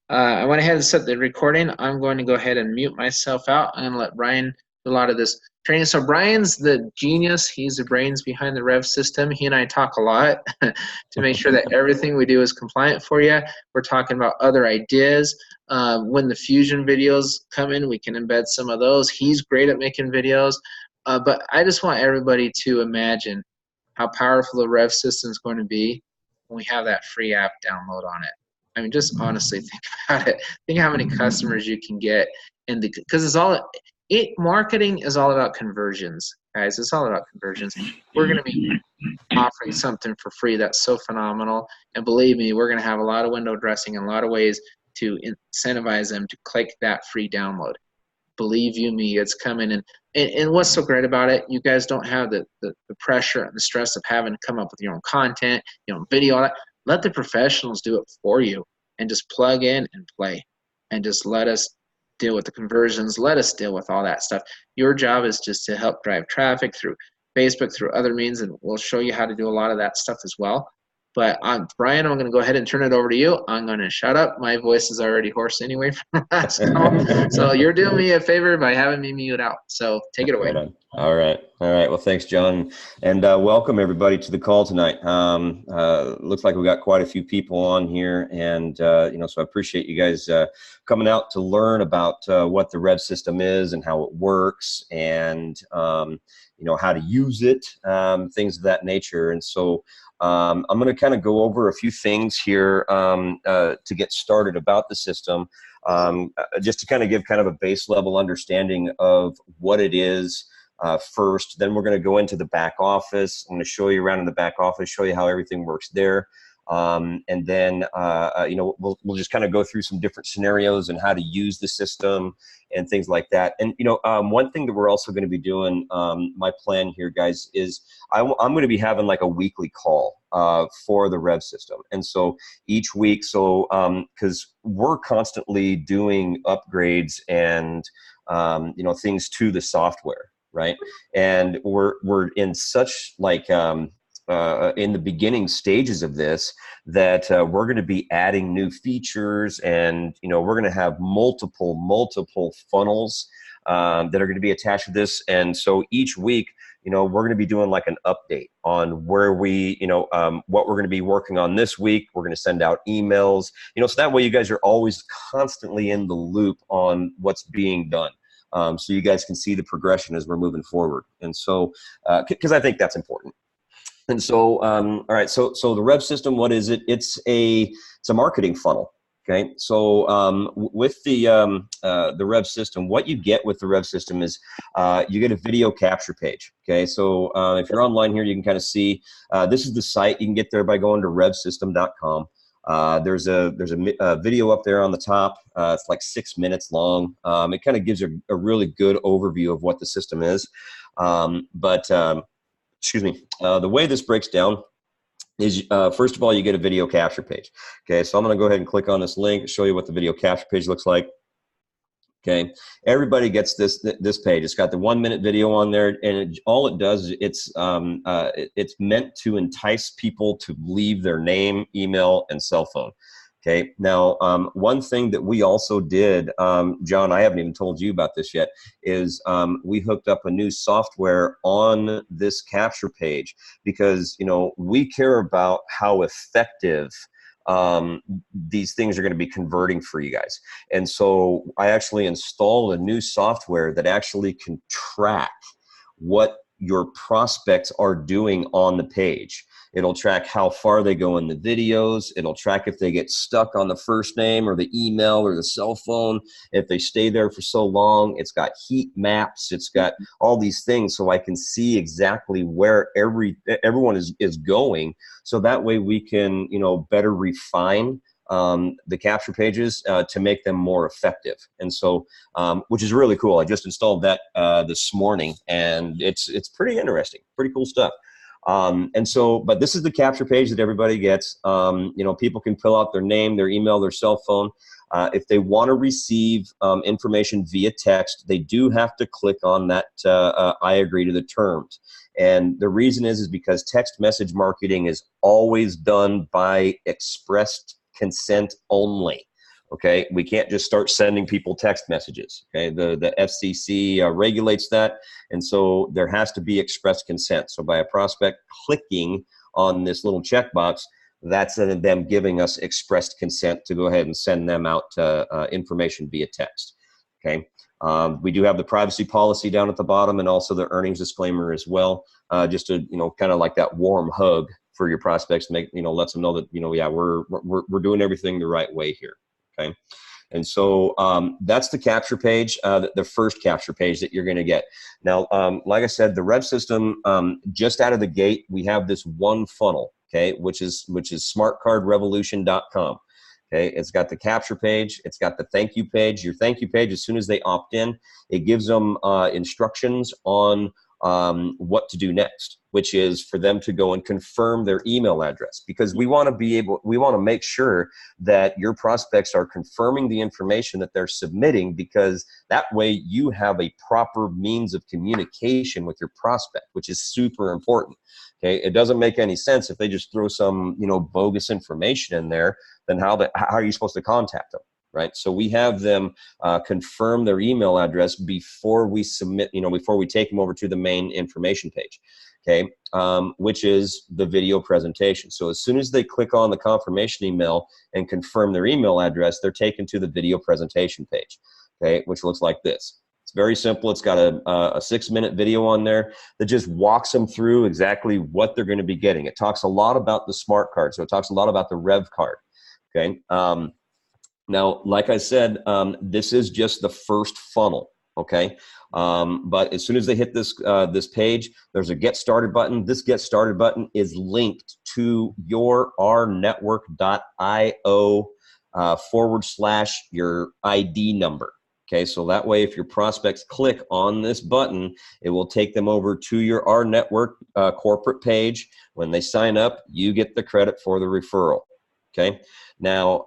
I went ahead and set the recording. I'm going to go ahead and mute myself out. I'm going to let Brian do a lot of this training. So Brian's the genius. He's the brains behind the Rev system. He and I talk a lot to make sure that everything we do is compliant for you. We're talking about other ideas. When the Fusion videos come in, we can embed some of those. He's great at making videos. But I just want everybody to imagine how powerful the Rev system is going to be when we have that free app download on it. I mean, just honestly think about it. Think how many customers you can get, and because marketing is all about conversions, guys. It's all about conversions. We're going to be offering something for free that's so phenomenal, and believe me, we're going to have a lot of window dressing and a lot of ways to incentivize them to click that free download. Believe you me, it's coming. And what's so great about it, you guys don't have the pressure and the stress of having to come up with your own content, your own video, all that. Let the professionals do it for you and just plug in and play and just let us deal with the conversions. Let us deal with all that stuff. Your job is just to help drive traffic through Facebook, through other means, and we'll show you how to do a lot of that stuff as well. But Brian, I'm going to go ahead and turn it over to you. I'm going to shut up. My voice is already hoarse anyway from last call. So you're doing me a favor by having me mute out. So take it away. Right on. All right. Well, thanks, John. And welcome, everybody, to the call tonight. Looks like we got quite a few people on here. And, so I appreciate you guys coming out to learn about what the Rev system is and how it works and, how to use it, things of that nature. And so I'm going to kind of go over a few things here to get started about the system, just to kind of give kind of a base level understanding of what it is first. Then we're going to go into the back office. I'm going to show you around in the back office, show you how everything works there. And then, we'll just kind of go through some different scenarios and how to use the system and things like that. And, one thing that we're also going to be doing, my plan here, guys, is I'm going to be having like a weekly call for the Rev system. And so each week, because we're constantly doing upgrades and, things to the software, right? And we're in such like, in the beginning stages of this that we're going to be adding new features, and we're going to have multiple funnels that are going to be attached to this. And so each week, we're going to be doing like an update on where we, what we're going to be working on this week. We're going to send out emails, so that way you guys are always constantly in the loop on what's being done. So you guys can see the progression as we're moving forward. And so, because I think that's important. And so, all right, so the Rev system, what is it? It's a marketing funnel. Okay, so with the Rev system, what you get with the Rev system is you get a video capture page. Okay, so if you're online here, you can kind of see this is the site. You can get there by going to revvsystem.com. There's a video up there on the top. It's like 6 minutes long. It kind of gives a really good overview of what the system is. Excuse me, the way this breaks down is, first of all, you get a video capture page. Okay, so I'm going to go ahead and click on this link, show you what the video capture page looks like. Okay, everybody gets this page. It's got the 1 minute video on there, and all it does is it's meant to entice people to leave their name, email, and cell phone. Okay, now one thing that we also did, John, I haven't even told you about this yet, is we hooked up a new software on this capture page because, we care about how effective these things are going to be converting for you guys. And so I actually installed a new software that actually can track what your prospects are doing on the page. It'll track how far they go in the videos. It'll track if they get stuck on the first name or the email or the cell phone, if they stay there for so long. It's got heat maps. It's got all these things, so I can see exactly where everyone is going. So that way we can, better refine the capture pages to make them more effective. And so, which is really cool. I just installed that this morning, and it's pretty interesting, pretty cool stuff. And so, but this is the capture page that everybody gets. People can fill out their name, their email, their cell phone. If they want to receive information via text, they do have to click on that I agree to the terms. And the reason is because text message marketing is always done by expressed consent only. Okay, we can't just start sending people text messages. Okay, the FCC regulates that, and so there has to be express consent. So by a prospect clicking on this little checkbox, that's them giving us expressed consent to go ahead and send them out information via text. Okay, we do have the privacy policy down at the bottom, and also the earnings disclaimer as well, just to kind of like that warm hug for your prospects, to make lets them know that yeah, we're doing everything the right way here. Okay, and so that's the capture page, the first capture page that you're going to get. Now, like I said, the RevvSystem, just out of the gate, we have this one funnel, okay, which is smartcardrevvolution.com. Okay, it's got the capture page, it's got the thank you page. Your thank you page, as soon as they opt in, it gives them instructions on what to do next, which is for them to go and confirm their email address, because we want to make sure that your prospects are confirming the information that they're submitting, because that way you have a proper means of communication with your prospect, which is super important. Okay, it doesn't make any sense if they just throw some bogus information in there. Then how are you supposed to contact them? Right, so we have them confirm their email address before we submit, before we take them over to the main information page, okay, which is the video presentation. So as soon as they click on the confirmation email and confirm their email address, they're taken to the video presentation page, okay, which looks like this. It's very simple. It's got a 6-minute video on there that just walks them through exactly what they're going to be getting. It talks a lot about the smart card, so it talks a lot about the RevvCard, okay. Now, like I said, this is just the first funnel, okay? But as soon as they hit this this page, there's a Get Started button. This Get Started button is linked to your rNetwork.io / your ID number. Okay, so that way, if your prospects click on this button, it will take them over to your rNetwork corporate page. When they sign up, you get the credit for the referral. Okay, now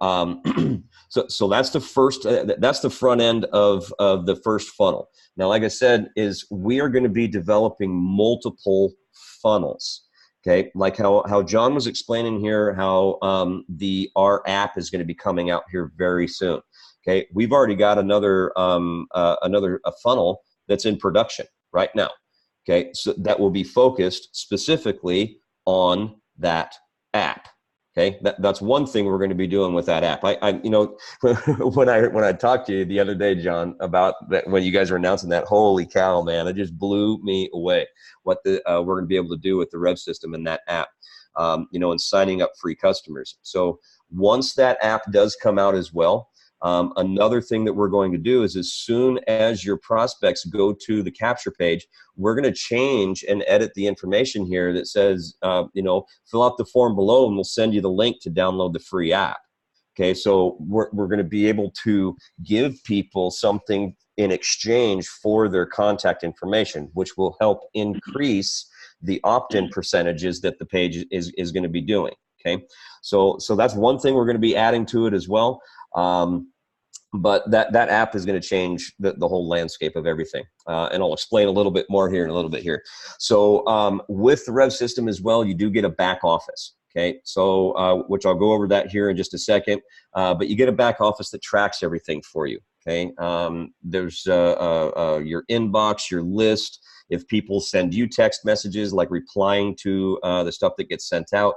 so that's the first that's the front end of the first funnel. Now, like I said, is we are going to be developing multiple funnels. Okay, like how John was explaining here, how our app is going to be coming out here very soon. Okay, we've already got another funnel that's in production right now. Okay, so that will be focused specifically on that app. Okay, that's one thing we're going to be doing with that app. When I talked to you the other day, John, about that, when you guys were announcing that, holy cow, man, it just blew me away what we're going to be able to do with the RevvSystem and that app, and signing up free customers. So once that app does come out as well, another thing that we're going to do is, as soon as your prospects go to the capture page, we're going to change and edit the information here that says, fill out the form below and we'll send you the link to download the free app. Okay, so we're going to be able to give people something in exchange for their contact information, which will help increase the opt-in percentages that the page is going to be doing. Okay, so that's one thing we're going to be adding to it as well. But that app is going to change the whole landscape of everything. And I'll explain a little bit more here in a little bit here. So with the RevvSystem as well, you do get a back office. Okay, so which I'll go over that here in just a second. But you get a back office that tracks everything for you. Okay, there's your inbox, your list. If people send you text messages, like replying to the stuff that gets sent out,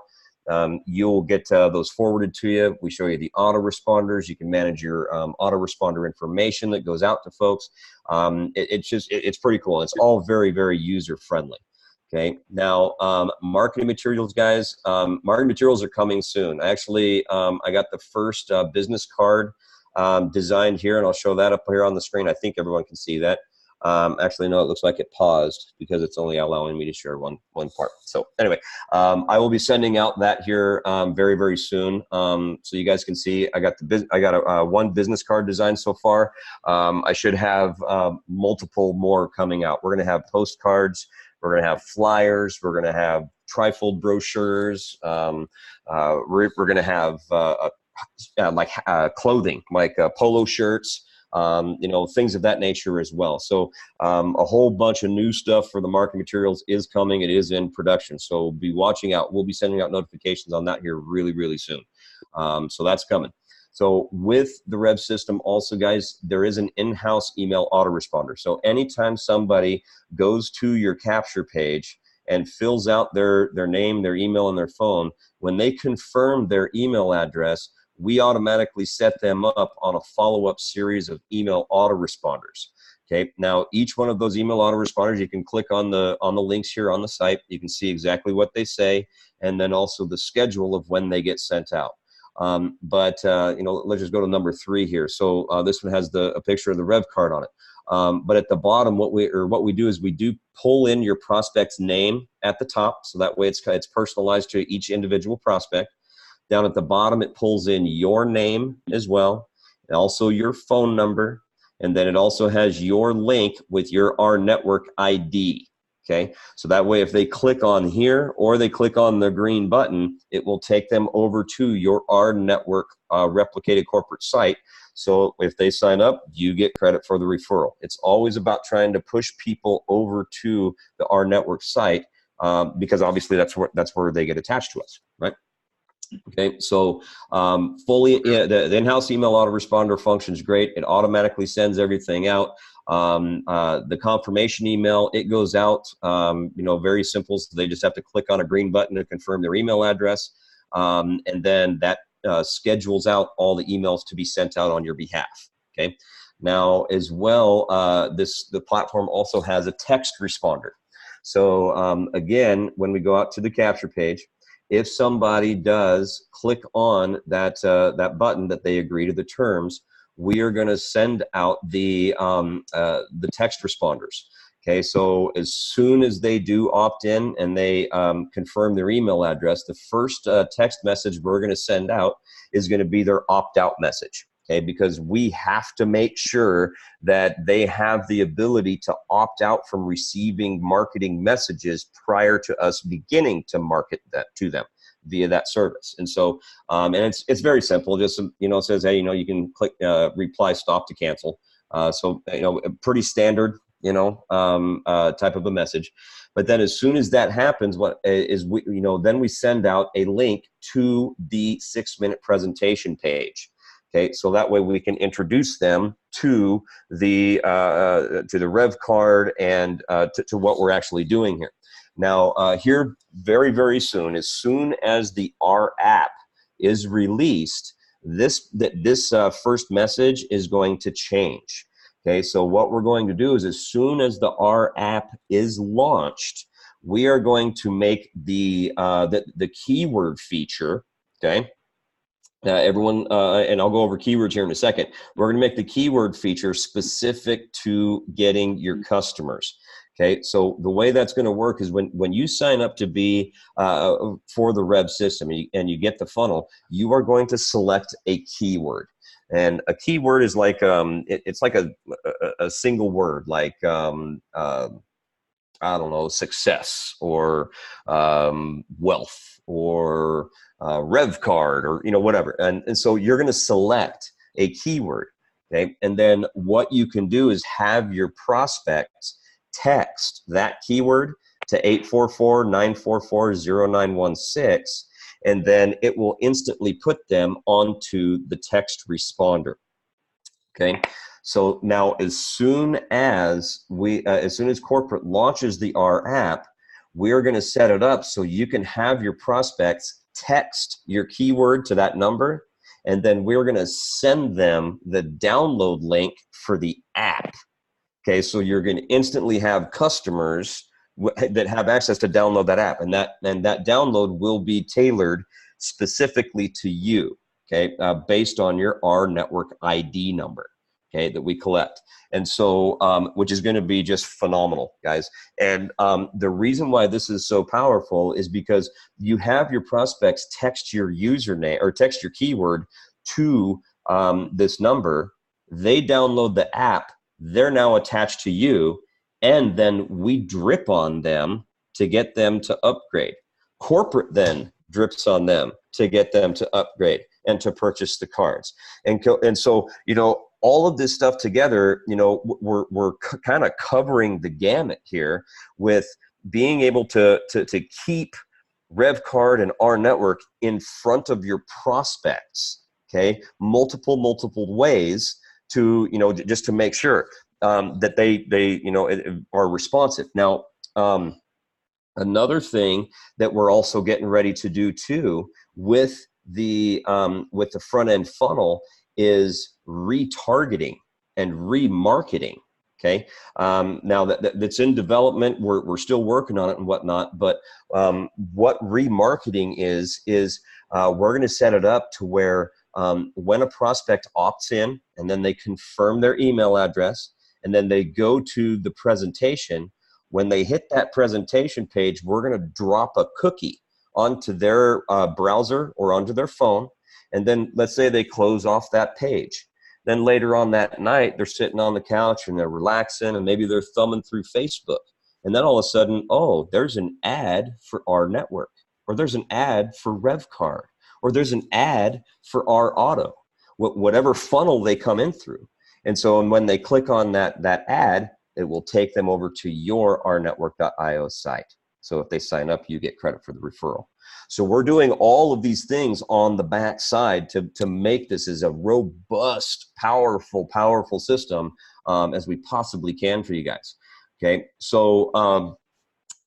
you'll get those forwarded to you. We show you the autoresponders. You can manage your autoresponder information that goes out to folks. It's pretty cool. It's all very, very user friendly. Okay, now marketing materials, guys. Marketing materials are coming soon. Actually, I got the first business card designed here, and I'll show that up here on the screen. I think everyone can see that. Actually, no, it looks like it paused because it's only allowing me to share one part. So anyway, I will be sending out that here very, very soon, so you guys can see. I got one business card design so far. I should have multiple more coming out. We're going to have postcards. We're going to have flyers. We're going to have trifold brochures. We're going to have clothing, like polo shirts. Things of that nature as well. So a whole bunch of new stuff for the marketing materials is coming. It is in production. So be watching out. We'll be sending out notifications on that here really, really soon. So that's coming. So with the Rev system also, guys, there is an in-house email autoresponder. So anytime somebody goes to your capture page and fills out their name, their email, and their phone, when they confirm their email address, we automatically set them up on a follow-up series of email autoresponders. Okay, now each one of those email autoresponders, you can click on the links here on the site. You can see exactly what they say, and then also the schedule of when they get sent out. You know, let's just go to number 3 here. So this one has a picture of the Rev card on it. But at the bottom, what we do is we do pull in your prospect's name at the top, so that way it's personalized to each individual prospect. Down at the bottom, it pulls in your name as well, and also your phone number, and then it also has your link with your rNetwork ID. Okay, so that way if they click on here or they click on the green button, it will take them over to your rNetwork replicated corporate site. So if they sign up, you get credit for the referral. It's always about trying to push people over to the rNetwork site because obviously that's where they get attached to us, right? Okay, so the in-house email autoresponder functions great. It automatically sends everything out. The confirmation email, it goes out, you know, very simple. So they just have to click on a green button to confirm their email address. And then that schedules out all the emails to be sent out on your behalf. Okay, now as well, the platform also has a text responder. So again, when we go out to the capture page, if somebody does click on that button that they agree to the terms, we are going to send out the text responders. Okay, so as soon as they do opt in and they confirm their email address, the first text message we're going to send out is going to be their opt-out message. Okay, because we have to make sure that they have the ability to opt out from receiving marketing messages prior to us beginning to market that to them via that service. And so, and it's very simple. Just, you know, it says, hey, you know, you can click reply stop to cancel. So, you know, pretty standard, you know, type of a message. But then as soon as that happens, then we send out a link to the 6-minute presentation page. Okay, so that way we can introduce them to the revvcard and to what we're actually doing here. Now, here very, very soon, as soon as the R app is released, this first message is going to change. Okay, so what we're going to do is as soon as the R app is launched, we are going to make the keyword feature. Okay. Everyone, and I'll go over keywords here in a second. We're going to make the keyword feature specific to getting your customers. Okay, so the way that's going to work is when you sign up to be for the Rev system and you get the funnel, you are going to select a keyword. And a keyword is like it's like a single word, like I don't know, success or wealth or revvcard or, you know, whatever. And so you're going to select a keyword. Okay. And then what you can do is have your prospects text that keyword to 844-944-0916. And then it will instantly put them onto the text responder. Okay. So now, as soon as corporate launches the R app, we're going to set it up so you can have your prospects text your keyword to that number, and then we're going to send them the download link for the app. Okay, so you're going to instantly have customers that have access to download that app, and that download will be tailored specifically to you. Okay, based on your rNetwork ID number. Okay, that we collect. And so, which is going to be just phenomenal, guys. And the reason why this is so powerful is because you have your prospects text your username or text your keyword to this number. They download the app. They're now attached to you. And then we drip on them to get them to upgrade. Corporate then drips on them to get them to upgrade and to purchase the cards. And so, you know, all of this stuff together, you know, we're kind of covering the gamut here with being able to keep revvcard and rNetwork in front of your prospects. okay? Multiple ways to, just to make sure that they are responsive. Now, another thing that we're also getting ready to do too with the front end funnel is retargeting and remarketing. Okay. Now that's in development. We're still working on it and whatnot. But what remarketing is we're going to set it up to where when a prospect opts in and then they confirm their email address and then they go to the presentation, when they hit that presentation page, we're going to drop a cookie onto their browser or onto their phone. And then let's say they close off that page. Then later on that night, they're sitting on the couch and they're relaxing and maybe they're thumbing through Facebook. And then all of a sudden, oh, there's an ad for rNetwork, or there's an ad for revvcard, or there's an ad for rauto, whatever funnel they come in through. And so when they click on that ad, it will take them over to your rNetwork.io site. So if they sign up, you get credit for the referral. So we're doing all of these things on the back side to make this as a robust, powerful system as we possibly can for you guys. Okay, so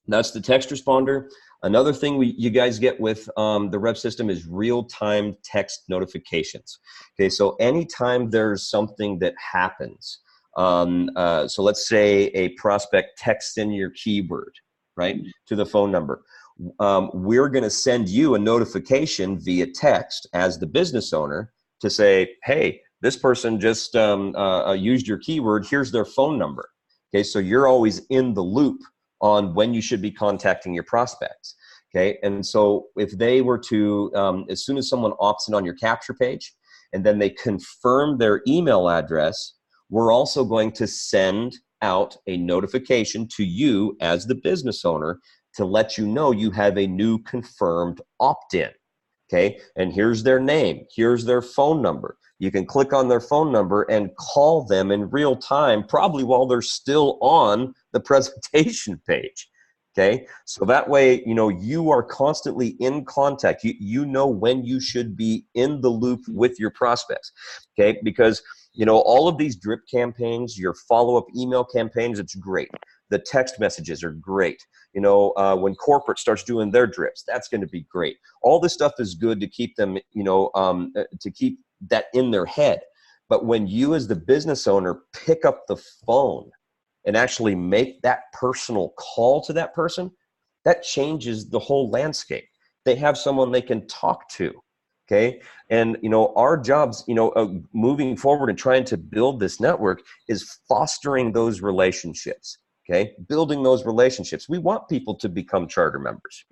that's the text responder. Another thing you guys get with the Rev system is real-time text notifications. Okay, so anytime there's something that happens, so let's say a prospect texts in your keyword, right, to the phone number. We're going to send you a notification via text as the business owner to say, hey, this person just used your keyword. Here's their phone number. Okay, so you're always in the loop on when you should be contacting your prospects. Okay, and so if they were to, as soon as someone opts in on your capture page and then they confirm their email address, we're also going to send out a notification to you as the business owner to let you know you have a new confirmed opt-in. Okay, and here's their name, here's their phone number. You can click on their phone number and call them in real time, probably while they're still on the presentation page. Okay, so that way, you are constantly in contact. You know when you should be in the loop with your prospects. Okay, because all of these drip campaigns, your follow-up email campaigns, it's great. The text messages are great. When corporate starts doing their drips, that's going to be great. All this stuff is good to keep them, to keep that in their head. But when you as the business owner pick up the phone and actually make that personal call to that person, that changes the whole landscape. They have someone they can talk to. Okay, and our jobs, moving forward and trying to build this network is fostering those relationships. Okay, building those relationships. We want people to become charter members.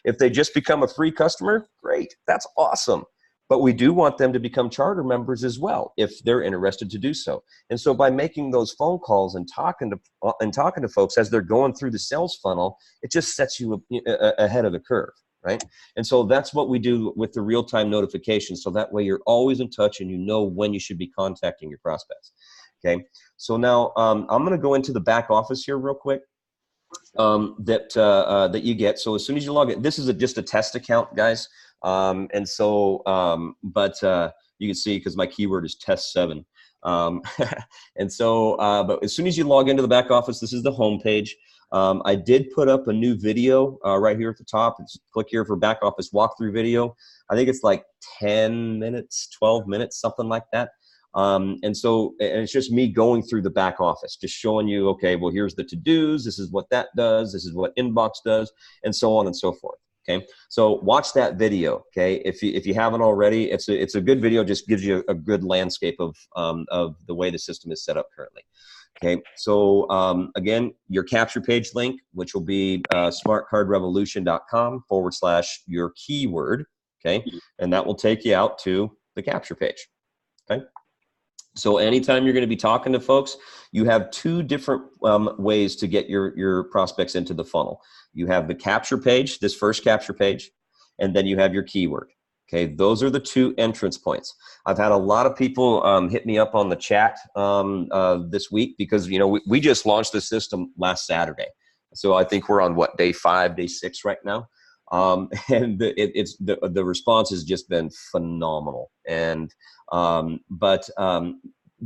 If they just become a free customer, great, that's awesome. But we do want them to become charter members as well if they're interested to do so. And so by making those phone calls and talking to folks as they're going through the sales funnel, it just sets you ahead of the curve. Right? And so that's what we do with the real-time notifications. So that way you're always in touch and you know when you should be contacting your prospects. Okay. So now I'm going to go into the back office here real quick that you get. So as soon as you log in, this is just a test account, guys. And so, but you can see because my keyword is test 7. And so, but as soon as you log into the back office, this is the home page. I did put up a new video right here at the top. Click here for back office walkthrough video. I think it's like 10 minutes, 12 minutes, something like that. And it's just me going through the back office, just showing you, okay, well, here's the to-dos. This is what that does. This is what inbox does, and so on and so forth. Okay, so watch that video. Okay, if you haven't already, it's a good video. Just gives you a good landscape of the way the system is set up currently. Okay, so again, your capture page link, which will be smartcardrevolution.com/your keyword. Okay, and that will take you out to the capture page. Okay. So anytime you're going to be talking to folks, you have 2 different ways to get your prospects into the funnel. You have the capture page, this first capture page, and then you have your keyword. Okay, those are the 2 entrance points. I've had a lot of people hit me up on the chat this week because we just launched the system last Saturday. So I think we're on day 5, day 6 right now. And the response has just been phenomenal. And the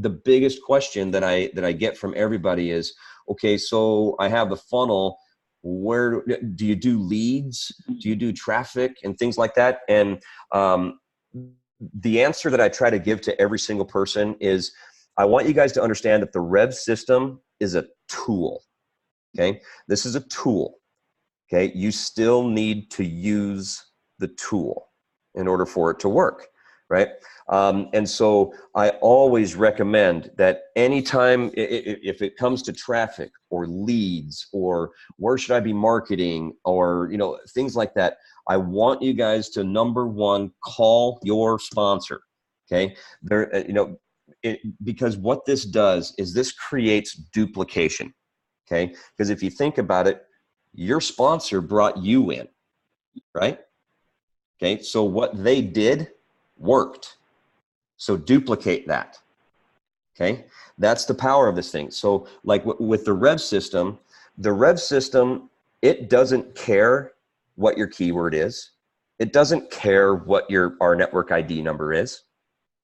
biggest question that I get from everybody is, okay, so I have the funnel. Where do you do leads? Do you do traffic and things like that? And the answer that I try to give to every single person is, I want you guys to understand that the Rev system is a tool. Okay, this is a tool. Okay, you still need to use the tool in order for it to work, right? And so I always recommend that anytime, if it comes to traffic or leads or where should I be marketing or, you know, things like that, I want you guys to, number one, call your sponsor. Okay, there, you know, because what this does is this creates duplication. Okay, because if you think about it, your sponsor brought you in, right? Okay, so what they did worked. So duplicate that. Okay, that's the power of this thing. So like with the Rev system, it doesn't care what your keyword is. It doesn't care what your rNetwork ID number is.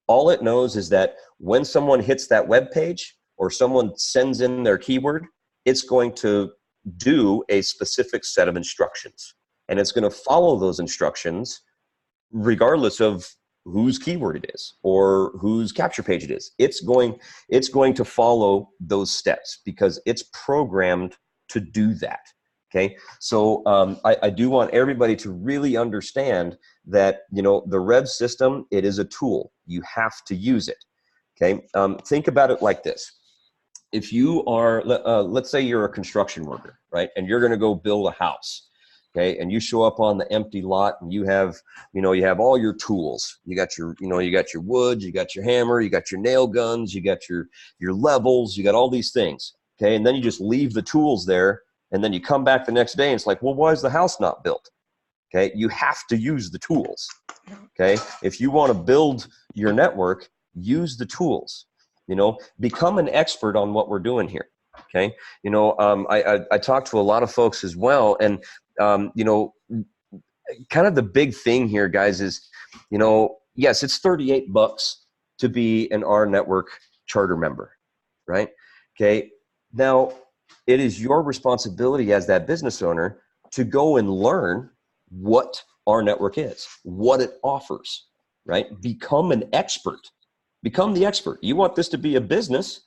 All it knows is that when someone hits that web page or someone sends in their keyword, it's going to do a specific set of instructions. And it's going to follow those instructions regardless of whose keyword it is or whose capture page it is. It's going to follow those steps because it's programmed to do that. Okay, so I do want everybody to really understand that, you know, the Rev system, it is a tool. You have to use it. Okay, think about it like this. If you are, let's say you're a construction worker, right, and you're going to go build a house. Okay, and you show up on the empty lot and you have all your tools. You got your wood, you got your hammer, you got your nail guns, you got your levels, you got all these things. Okay, and then you just leave the tools there, and then you come back the next day and it's like, well, why is the house not built? Okay, you have to use the tools. Okay, if you want to build your network, use the tools. You know, become an expert on what we're doing here. Okay, you know, I talk to a lot of folks as well, and you know, kind of the big thing here, guys, is, you know, yes, it's $38 to be an rNetwork charter member, right? Okay, now it is your responsibility as that business owner to go and learn what rNetwork is, what it offers, right? Become an expert. Become the expert. You want this to be a business,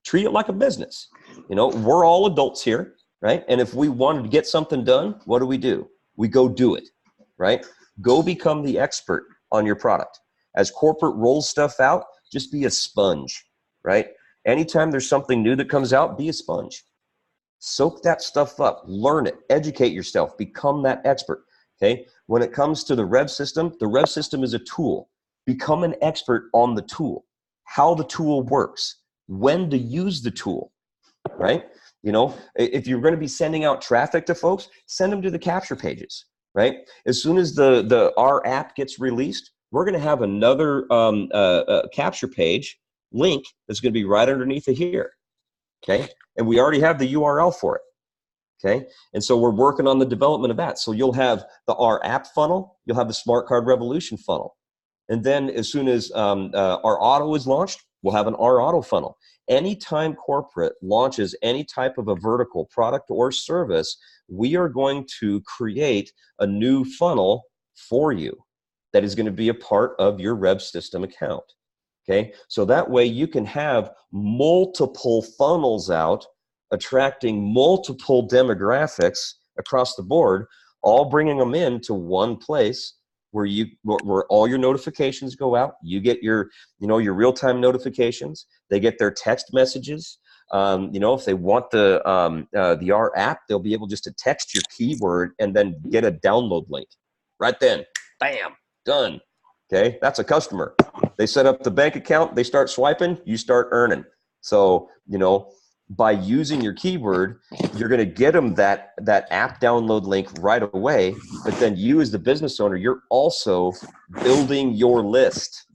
treat it like a business. You know, we're all adults here, right? And if we wanted to get something done, what do? We go do it, right? Go become the expert on your product. As corporate rolls stuff out, just be a sponge, right? Anytime there's something new that comes out, be a sponge. Soak that stuff up, learn it, educate yourself, become that expert, okay? When it comes to the Rev system is a tool. Become an expert on the tool, how the tool works, when to use the tool, right? You know, if you're going to be sending out traffic to folks, send them to the capture pages, right? As soon as our app gets released, we're going to have another capture page link that's going to be right underneath of here, okay? And we already have the URL for it, okay? And so we're working on the development of that. So you'll have the R app funnel, you'll have the Smart Card REVVolution funnel. And then as soon as our auto is launched, we'll have an R auto funnel. Anytime corporate launches any type of a vertical product or service, we are going to create a new funnel for you that is going to be a part of your RevvSystem account. Okay, so that way you can have multiple funnels out, attracting multiple demographics across the board, all bringing them into one place where all your notifications go out. You get your real-time notifications. They get their text messages. If they want the R app, they'll be able just to text your keyword and then get a download link right then. Bam, done. Okay, that's a customer. They set up the bank account, they start swiping, you start earning. So, by using your keyword, you're going to get them that app download link right away. But then you as the business owner, you're also building your list.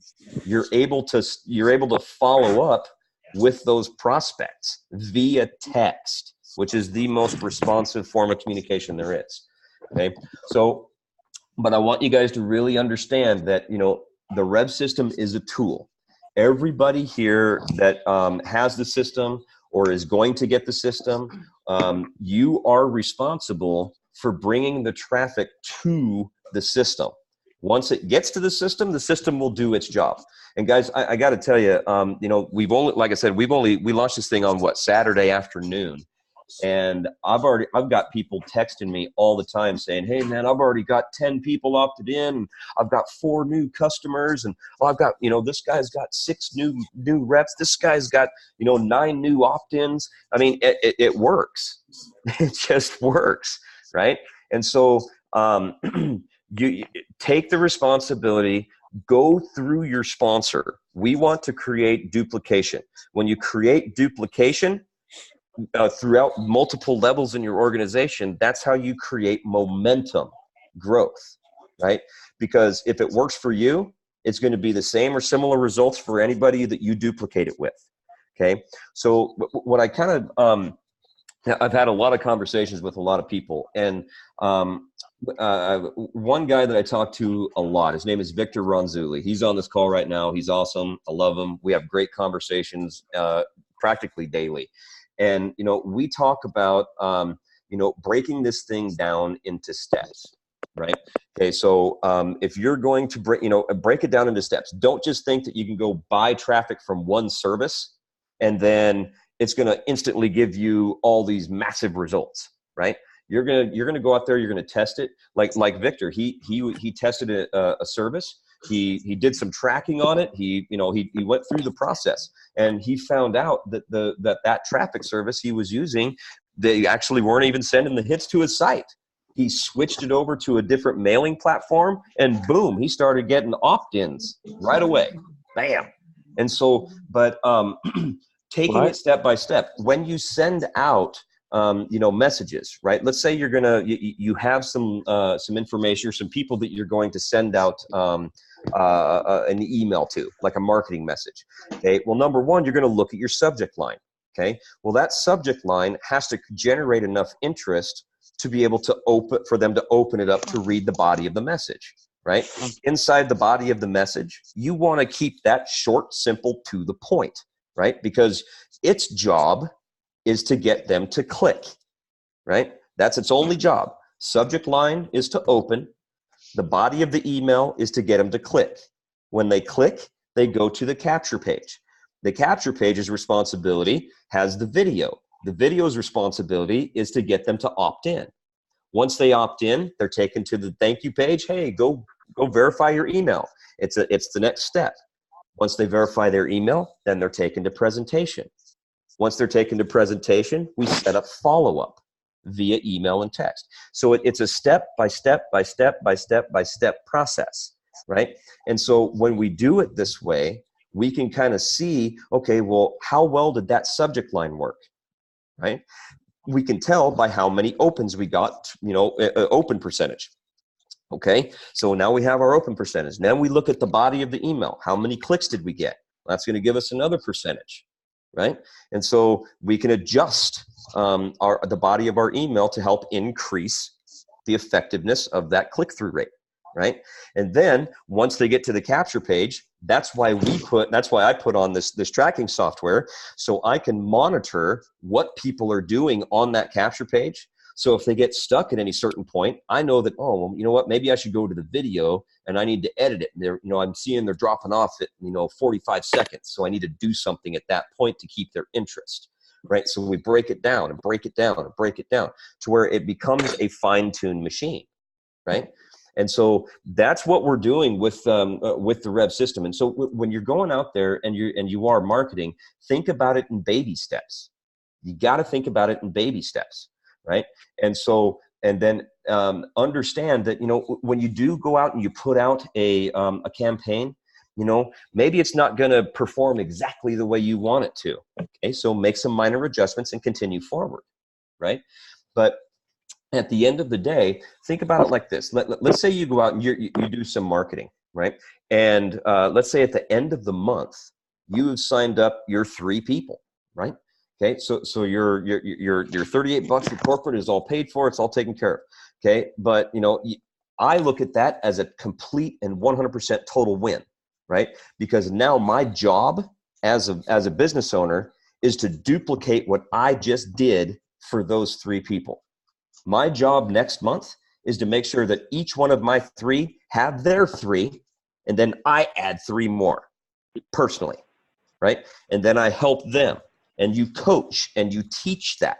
You're able to follow up with those prospects via text, which is the most responsive form of communication there is. Okay, so But I want you guys to really understand that, you know, the Rev system is a tool. Everybody here that has the system or is going to get the system, you are responsible for bringing the traffic to the system. Once it gets to the system will do its job. And guys, I got to tell you, you know, we've only, like I said, we launched this thing on what, Saturday afternoon. And I've got people texting me all the time saying, hey man, I've already got 10 people opted in. I've got 4 new customers, and I've got, you know, this guy's got 6 new reps. This guy's got, you know, 9 new opt-ins. I mean, it works. It just works, right? And so you take the responsibility, go through your sponsor. We want to create duplication. When you create duplication, throughout multiple levels in your organization, that's how you create momentum growth, right? Because if it works for you, it's going to be the same or similar results for anybody that you duplicate it with. Okay. So what I kind of, I've had a lot of conversations with a lot of people, and one guy that I talk to a lot, his name is Victor Ronzulli. He's on this call right now. He's awesome. I love him. We have great conversations practically daily. And, you know, we talk about, you know, breaking this thing down into steps, right? Okay, so if you're going to break it down into steps, don't just think that you can go buy traffic from one service and then it's going to instantly give you all these massive results, right? You're gonna go out there, you're gonna test it. Like Victor, he tested a service. He did some tracking on it. He went through the process, and he found out that that traffic service he was using, they actually weren't even sending the hits to his site. He switched it over to a different mailing platform, and boom, he started getting opt-ins right away. Bam. And so, but taking it step by step, when you send out messages, right? Let's say you're gonna you have some information or some people that you're going to send out an email to, like a marketing message. Okay. Well, number one, you're going to look at your subject line. Okay. Well, that subject line has to generate enough interest to be able to for them to open it up to read the body of the message, right? Inside the body of the message, you want to keep that short, simple, to the point, right? Because its job is to get them to click, right? That's its only job. Subject line is to open. The body of the email is to get them to click. When they click, they go to the capture page. The capture page's responsibility has the video. The video's responsibility is to get them to opt in. Once they opt in, they're taken to the thank you page. Hey, go verify your email. It's the next step. Once they verify their email, then they're taken to presentation. Once they're taken to presentation, we set up follow-up via email and text. So it's a step by step by step by step by step process, right? And so when we do it this way, we can kind of see, okay, well, how well did that subject line work, right? We can tell by how many opens we got, open percentage. Okay, so now we have our open percentage. Then we look at the body of the email. How many clicks did we get? That's going to give us another percentage, right? And so we can adjust the body of our email to help increase the effectiveness of that click-through rate, right? And then once they get to the capture page, that's why I put on this tracking software, so I can monitor what people are doing on that capture page. So if they get stuck at any certain point, I know that, oh, well, you know what, maybe I should go to the video and I need to edit it. And I'm seeing they're dropping off at 45 seconds. So I need to do something at that point to keep their interest, right? So we break it down and break it down and break it down to where it becomes a fine-tuned machine, right? And so that's what we're doing with the Rev system. And so when you're going out there and you are marketing, think about it in baby steps. You got to think about it in baby steps, right? And so, and then understand that, when you do go out and you put out a campaign, maybe it's not going to perform exactly the way you want it to. Okay, so make some minor adjustments and continue forward, right? But at the end of the day, think about it like this. Let's say you go out and you do some marketing, right? And let's say at the end of the month, you've signed up your 3 people, right? Okay, so your $38 for corporate is all paid for, it's all taken care of. Okay, but I look at that as a complete and 100% total win, right? Because now my job as a business owner is to duplicate what I just did for those 3 people. My job next month is to make sure that each one of my 3 have their 3, and then I add 3 more personally, right? And then I help them, and you coach and you teach that.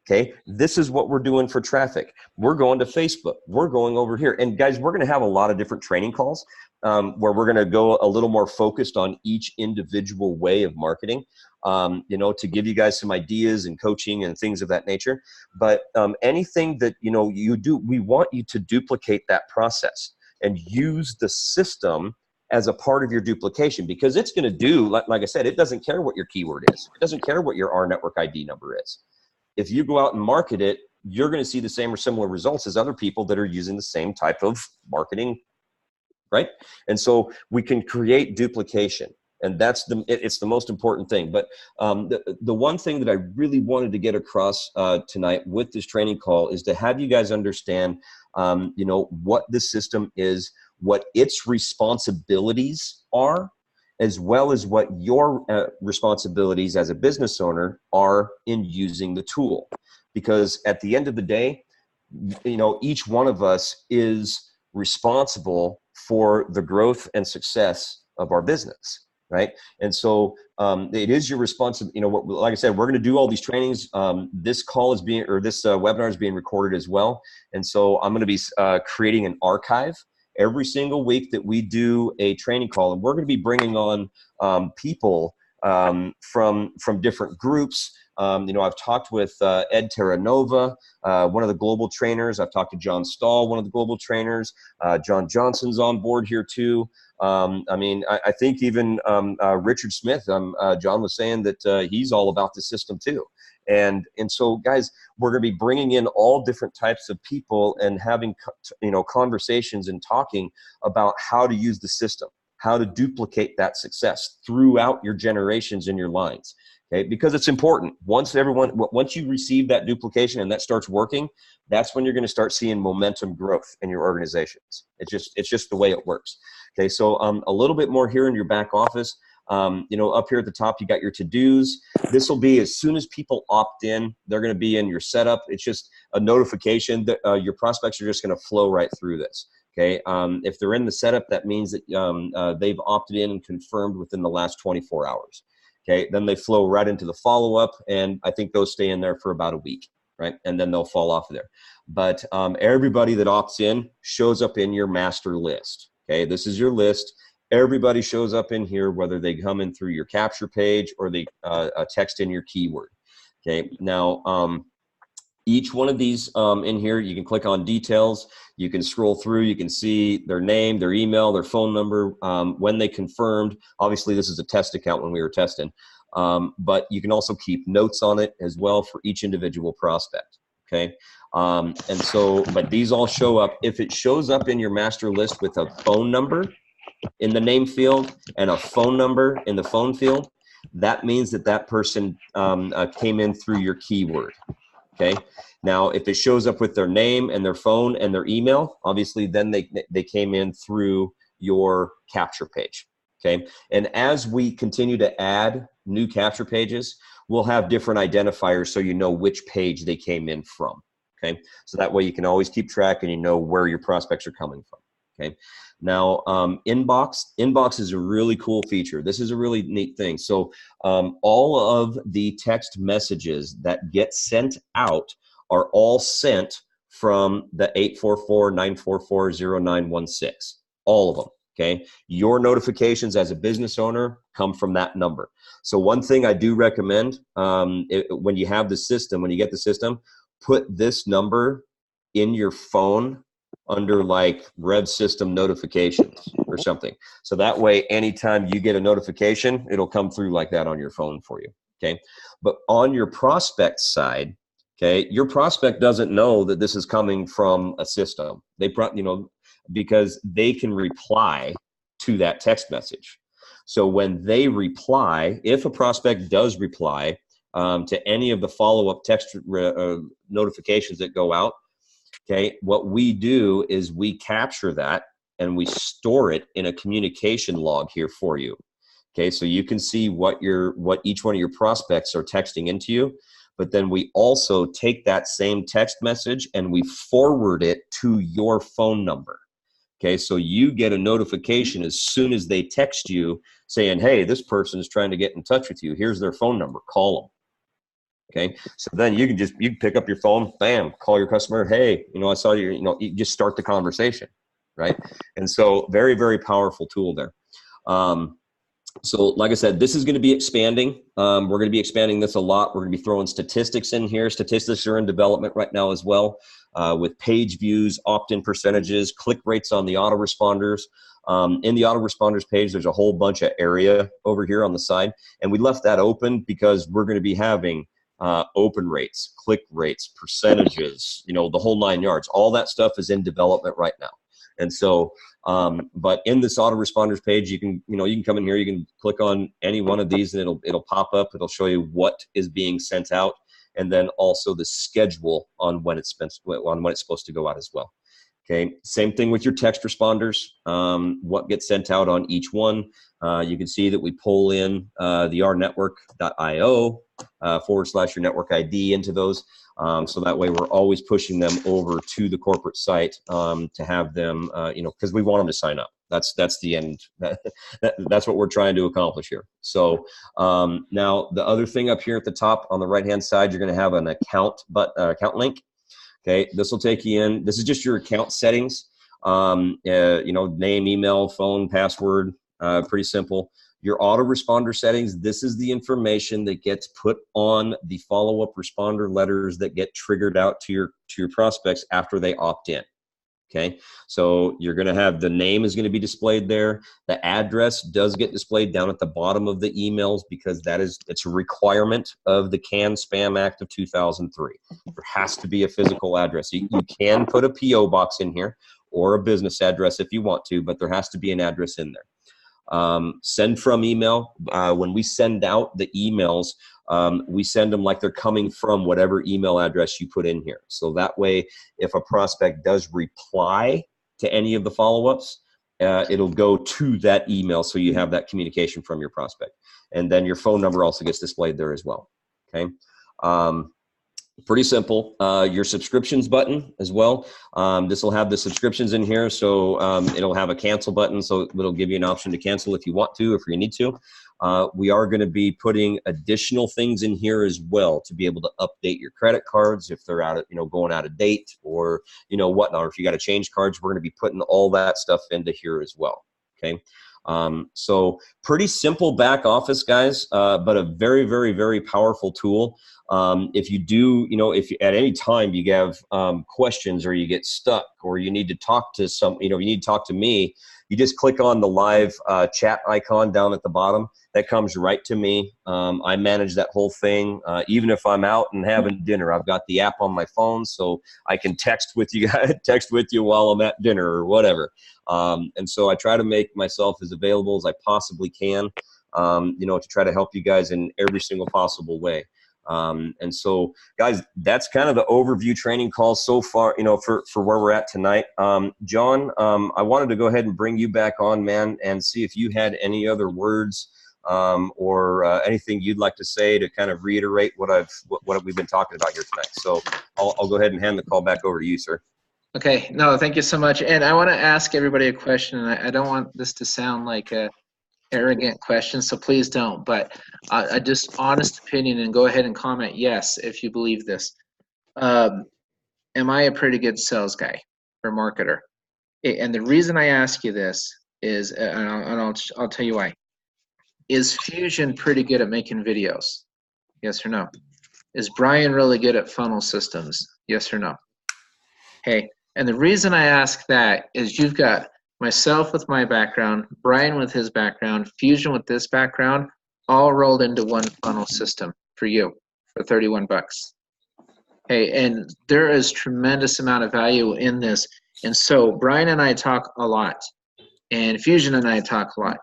Okay, this is what we're doing for traffic. We're going to Facebook. We're going over here. And guys, we're going to have a lot of different training calls where we're going to go a little more focused on each individual way of marketing, you know, to give you guys some ideas and coaching and things of that nature. But anything that, you know, you do, we want you to duplicate that process and use the system as a part of your duplication, because it's going to do, like I said, it doesn't care what your keyword is. It doesn't care what your rNetwork ID number is. If you go out and market it, you're going to see the same or similar results as other people that are using the same type of marketing, right? And so we can create duplication, and that's it's the most important thing. But the one thing that I really wanted to get across tonight with this training call is to have you guys understand, you know, what the system is, what its responsibilities are, as well as what your responsibilities as a business owner are in using the tool. Because at the end of the day, you know, each one of us is responsible for the growth and success of our business, right? And so it is your responsibility. You know, like I said, we're going to do all these trainings. This call is being, or this webinar is being recorded as well. And so I'm going to be creating an archive every single week that we do a training call, and we're going to be bringing on people from different groups. You know, I've talked with Ed Terranova, one of the global trainers. I've talked to John Stahl, one of the global trainers. John Johnson's on board here too. I mean, I think even Richard Smith, John was saying that he's all about the system too. And so, guys, we're going to be bringing in all different types of people and having, you know, conversations and talking about how to use the system, how to duplicate that success throughout your generations and your lines. Okay, because it's important. Once you receive that duplication and that starts working, that's when you're going to start seeing momentum growth in your organizations. It's just the way it works. Okay, so a little bit more here in your back office. You know, up here at the top, you got your to-dos. This will be as soon as people opt in, they're going to be in your setup. It's just a notification that your prospects are just going to flow right through this. Okay, if they're in the setup, that means that they've opted in and confirmed within the last 24 hours. Okay, then they flow right into the follow-up, and I think those stay in there for about a week, right? And then they'll fall off of there. But everybody that opts in shows up in your master list. Okay, this is your list. Everybody shows up in here, whether they come in through your capture page or they text in your keyword. Okay, now each one of these in here, you can click on details. You can scroll through. You can see their name, their email, their phone number, when they confirmed. Obviously, this is a test account when we were testing. But you can also keep notes on it as well for each individual prospect. Okay, and so, but these all show up. If it shows up in your master list with a phone number in the name field and a phone number in the phone field, that means that that person came in through your keyword. Okay. Now, if it shows up with their name and their phone and their email, obviously then they came in through your capture page. Okay. And as we continue to add new capture pages, we'll have different identifiers so you know which page they came in from. Okay. So that way you can always keep track and you know where your prospects are coming from. Okay. Now, inbox is a really cool feature. This is a really neat thing. So all of the text messages that get sent out are all sent from the 844-944-0916. All of them. Okay. Your notifications as a business owner come from that number. So one thing I do recommend when you have the system, when you get the system, put this number in your phone under like RevvSystem notifications or something. So that way, anytime you get a notification, it'll come through like that on your phone for you. Okay. But on your prospect side, okay, your prospect doesn't know that this is coming from a system. They you know, because they can reply to that text message. So when they reply, if a prospect does reply to any of the follow-up text notifications that go out, Okay, what we do is we capture that and we store it in a communication log here for you. Okay, so you can see what each one of your prospects are texting into you, but then we also take that same text message and we forward it to your phone number. Okay, so you get a notification as soon as they text you saying, hey, this person is trying to get in touch with you. Here's their phone number, call them. Okay, so then you can pick up your phone, bam, call your customer. Hey, I saw you just start the conversation, right? And so very, very powerful tool there. So like I said, this is going to be expanding. We're going to be expanding this a lot. We're going to be throwing statistics in here. Statistics are in development right now as well, with page views, opt-in percentages, click rates on the autoresponders. In the autoresponders page, there's a whole bunch of area over here on the side. And we left that open because we're going to be having open rates, click rates, percentages, the whole 9 yards. All that stuff is in development right now. And so, but in this autoresponders page, you can come in here, you can click on any one of these and it'll pop up. It'll show you what is being sent out, and then also the schedule on when it's supposed to go out as well. Okay, same thing with your text responders, what gets sent out on each one. You can see that we pull in the rNetwork.io / your network ID into those. So that way we're always pushing them over to the corporate site to have them, because we want them to sign up. That's the end. That's what we're trying to accomplish here. So now the other thing up here at the top on the right-hand side, you're going to have an account link. Okay, this will take you in. This is just your account settings. Name, email, phone, password. Pretty simple. Your autoresponder settings, this is the information that gets put on the follow-up responder letters that get triggered out to your prospects after they opt in. Okay, so you're going to have the name is going to be displayed there. The address does get displayed down at the bottom of the emails because it's a requirement of the CAN-SPAM Act of 2003. There has to be a physical address. You can put a P.O. box in here or a business address if you want to, but there has to be an address in there. Send from email. When we send out the emails, we send them like they're coming from whatever email address you put in here. So that way, if a prospect does reply to any of the follow-ups, it'll go to that email so you have that communication from your prospect. And then your phone number also gets displayed there as well. Okay. Pretty simple. Your subscriptions button as well. This will have the subscriptions in here, so it'll have a cancel button, so it'll give you an option to cancel if you want to, if you need to. We are going to be putting additional things in here as well to be able to update your credit cards if they're out of, going out of date or whatnot. Or if you got to change cards, we're going to be putting all that stuff into here as well. Okay. So pretty simple back office, guys, but a very, very, very powerful tool. If you do, if you, at any time you have questions or you get stuck or you need to talk to you need to talk to me, you just click on the live chat icon down at the bottom. That comes right to me. I manage that whole thing. Even if I'm out and having dinner, I've got the app on my phone, so I can text with you guys, text with you while I'm at dinner or whatever. And so I try to make myself as available as I possibly can, to try to help you guys in every single possible way. And so, guys, that's kind of the overview training call so far, for where we're at tonight. John, I wanted to go ahead and bring you back on, man, and see if you had any other words or anything you'd like to say to kind of reiterate what we've been talking about here tonight. So I'll go ahead and hand the call back over to you, sir. Okay. No, thank you so much. And I want to ask everybody a question, and I don't want this to sound like a arrogant question, so please don't, but a just honest opinion, and go ahead and comment yes if you believe this. Am I a pretty good sales guy or marketer? And the reason I ask you this is, and I'll tell you why. Is Fusion pretty good at making videos? Yes or no? Is Brian really good at funnel systems? Yes or no? Okay, and the reason I ask that is you've got myself with my background, Brian with his background, Fusion with this background, all rolled into one funnel system for you for 31 bucks. Okay, and there is tremendous amount of value in this. And so Brian and I talk a lot, and Fusion and I talk a lot.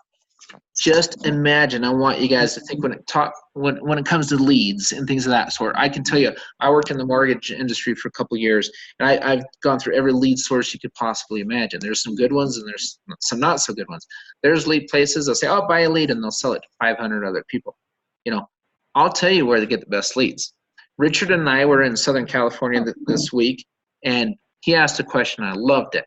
Just imagine, I want you guys to think when it comes to leads and things of that sort. I can tell you, I worked in the mortgage industry for a couple of years, and I've gone through every lead source you could possibly imagine. There's some good ones and there's some not so good ones. There's lead places, they'll say, oh, buy a lead, and they'll sell it to 500 other people. You know, I'll tell you where to get the best leads. Richard and I were in Southern California this week, and he asked a question, and I loved it.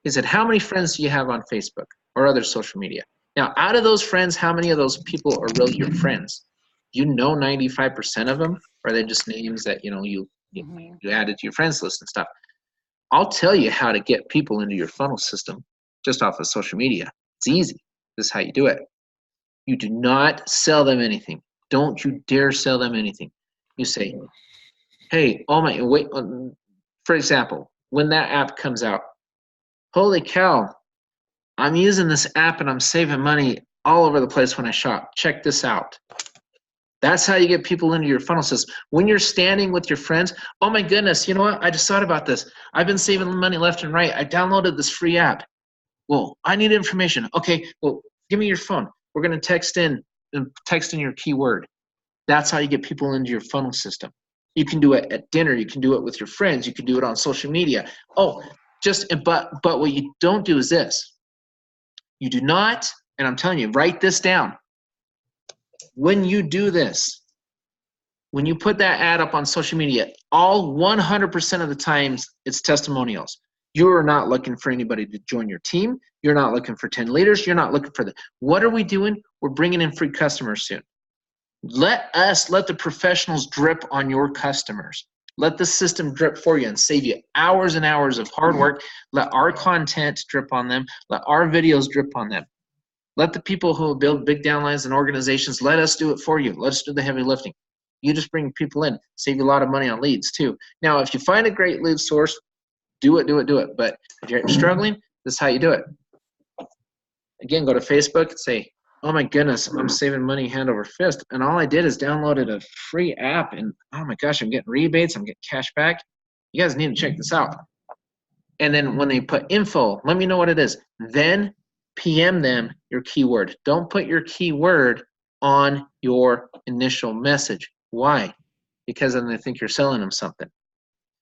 He said, how many friends do you have on Facebook or other social media? Now, out of those friends, how many of those people are really your friends? You know 95% of them, or are they just names that you added to your friends list and stuff? I'll tell you how to get people into your funnel system just off of social media. It's easy. This is how you do it. You do not sell them anything. Don't you dare sell them anything. You say, hey, wait. For example, when that app comes out, holy cow, I'm using this app and I'm saving money all over the place when I shop. Check this out. That's how you get people into your funnel system. When you're standing with your friends, oh my goodness, you know what? I just thought about this. I've been saving money left and right. I downloaded this free app. Well, I need information. Okay, well, give me your phone. We're going to text in your keyword. That's how you get people into your funnel system. You can do it at dinner. You can do it with your friends. You can do it on social media. Oh, but what you don't do is this. You do not, and I'm telling you, write this down. When you do this, when you put that ad up on social media, all 100% of the times it's testimonials. You are not looking for anybody to join your team. You're not looking for 10 leaders. You're not looking for what are we doing? We're bringing in free customers soon. Let the professionals drip on your customers. Let the system drip for you and save you hours and hours of hard work. Let our content drip on them. Let our videos drip on them. Let the people who build big downlines and organizations, let us do it for you. Let us do the heavy lifting. You just bring people in, save you a lot of money on leads too. Now, if you find a great lead source, do it. But if you're struggling, this is how you do it. Again, go to Facebook and say, oh my goodness, I'm saving money hand over fist. And all I did is downloaded a free app, and oh my gosh, I'm getting rebates, I'm getting cash back. You guys need to check this out. And then when they put info, let me know what it is. Then PM them your keyword. Don't put your keyword on your initial message. Why? Because then they think you're selling them something.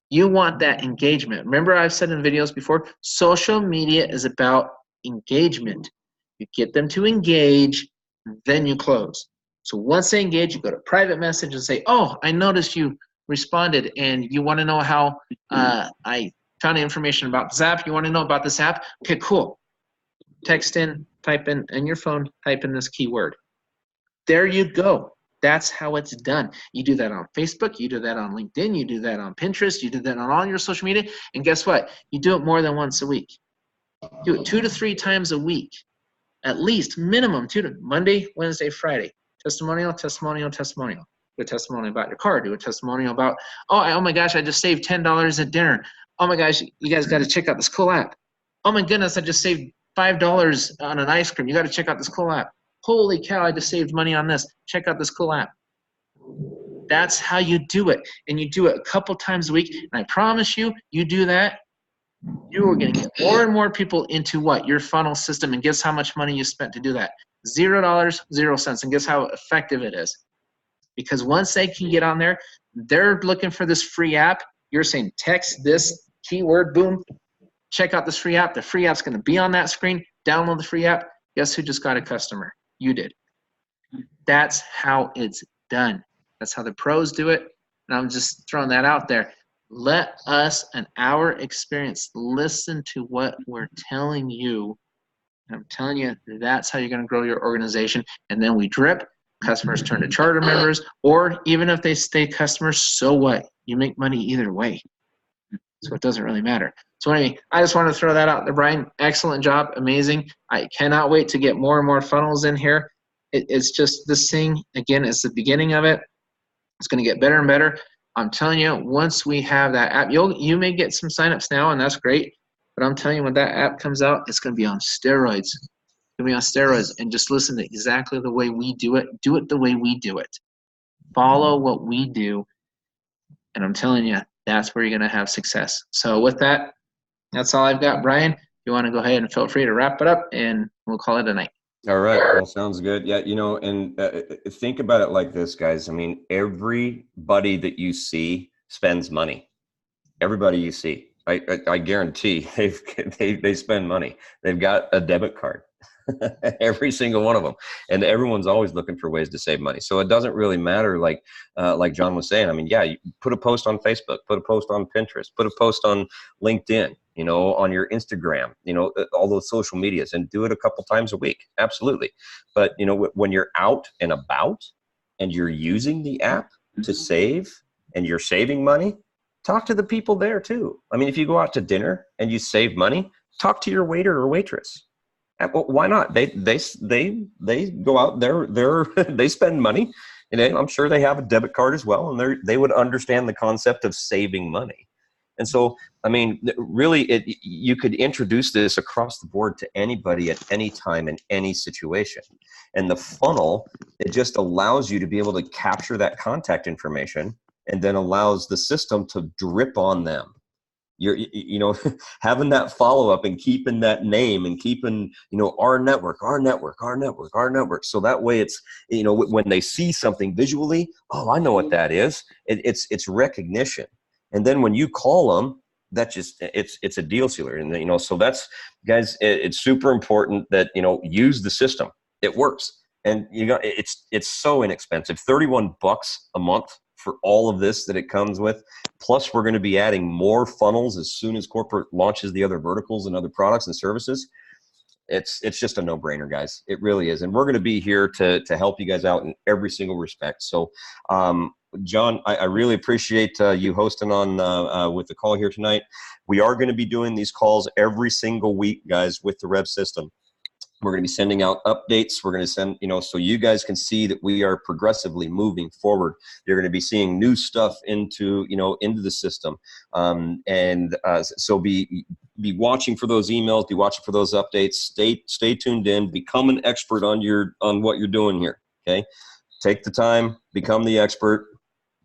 You want that engagement. Remember, I've said in videos before, social media is about engagement. You get them to engage, then you close. So once they engage, you go to private message and say, oh, I noticed you responded and you want to know how I found information about this app. You want to know about this app? Okay, cool. Text in, type in your phone, type in this keyword. There you go. That's how it's done. You do that on Facebook, you do that on LinkedIn, you do that on Pinterest, you do that on all your social media, and guess what? You do it more than once a week. Do it 2 to 3 times a week. At least, minimum, Monday, Wednesday, Friday. Testimonial. Do a testimonial about your car. Do a testimonial about, oh my gosh, I just saved $10 at dinner. Oh my gosh, you guys got to check out this cool app. Oh my goodness, I just saved $5 on an ice cream. You got to check out this cool app. Holy cow, I just saved money on this. Check out this cool app. That's how you do it. And you do it a couple times a week. And I promise you, you do that, you are going to get more and more people into what? Your funnel system. And guess how much money you spent to do that? $0, 0 cents. And guess how effective it is? Because once they can get on there, they're looking for this free app. You're saying text this keyword, boom, check out this free app. The free app's going to be on that screen. Download the free app. Guess who just got a customer? You did. That's how it's done. That's how the pros do it. And I'm just throwing that out there. Let us, in our experience, listen to what we're telling you. I'm telling you, that's how you're going to grow your organization. And then we drip. Customers turn to charter members. Or even if they stay customers, so what? You make money either way. So it doesn't really matter. So anyway, I just want to throw that out there, Brian. Excellent job. Amazing. I cannot wait to get more and more funnels in here. It's just this thing, again, it's the beginning of it. It's going to get better and better. I'm telling you, once we have that app, you may get some signups now, and that's great. But I'm telling you, when that app comes out, it's going to be on steroids. It's going to be on steroids. And just listen to exactly the way we do it. Do it the way we do it. Follow what we do. And I'm telling you, that's where you're going to have success. So with that, that's all I've got, Brian. If you want to go ahead and feel free to wrap it up, and we'll call it a night. All right. Well, sounds good. Yeah. You know, and think about it like this, guys. I mean, everybody that you see spends money. Everybody you see, I guarantee they spend money. They've got a debit card. Every single one of them, and everyone's always looking for ways to save money. So it doesn't really matter, like John was saying. I mean, yeah, you put a post on Facebook, put a post on Pinterest, put a post on LinkedIn, you know, on your Instagram, you know, all those social medias, and do it a couple times a week. Absolutely. But you know, when you're out and about and you're using the app to save and you're saving money, talk to the people there too. I mean, if you go out to dinner and you save money, talk to your waiter or waitress. Well, why not? They go out there, they spend money, and I'm sure they have a debit card as well, and they would understand the concept of saving money. And so, I mean, really, you could introduce this across the board to anybody at any time in any situation. And the funnel, it just allows you to be able to capture that contact information, and then allows the system to drip on them. You know, having that follow-up and keeping that name and keeping, you know, our network. So that way it's, you know, when they see something visually, oh, I know what that is. It's recognition. And then when you call them, that just, it's a deal sealer. And, you know, so that's, guys, it's super important that, you know, use the system. It works. And you know, it's so inexpensive, $31 a month for all of this that it comes with. Plus, we're going to be adding more funnels as soon as corporate launches the other verticals and other products and services. It's just a no-brainer, guys. It really is. And we're going to be here to help you guys out in every single respect. So, John, I really appreciate you hosting on with the call here tonight. We are going to be doing these calls every single week, guys, with the Rev system. We're going to be sending out updates. We're going to send, you know, so you guys can see that we are progressively moving forward. You're going to be seeing new stuff into, you know, into the system. So be watching for those emails, be watching for those updates. Stay tuned in, become an expert on what you're doing here. Okay. Take the time, become the expert.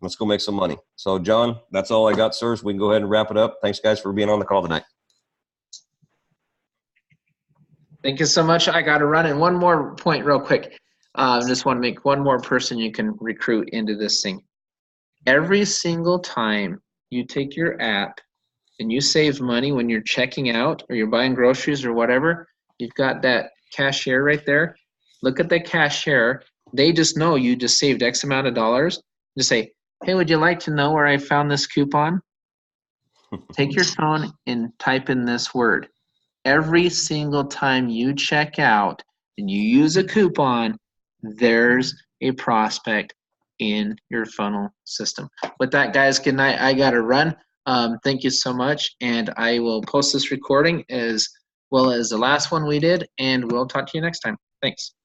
Let's go make some money. So John, that's all I got, sir. So we can go ahead and wrap it up. Thanks guys for being on the call tonight. Thank you so much. I got to run. And one more point real quick. Just want to make one more person you can recruit into this thing. Every single time you take your app and you save money when you're checking out or you're buying groceries or whatever, you've got that cashier right there. Look at the cashier. They just know you just saved X amount of dollars. Just say, hey, would you like to know where I found this coupon? Take your phone and type in this word. Every single time you check out and you use a coupon, there's a prospect in your funnel system. With that, guys, good night. I got to run. Thank you so much. And I will post this recording as well as the last one we did, and we'll talk to you next time. Thanks.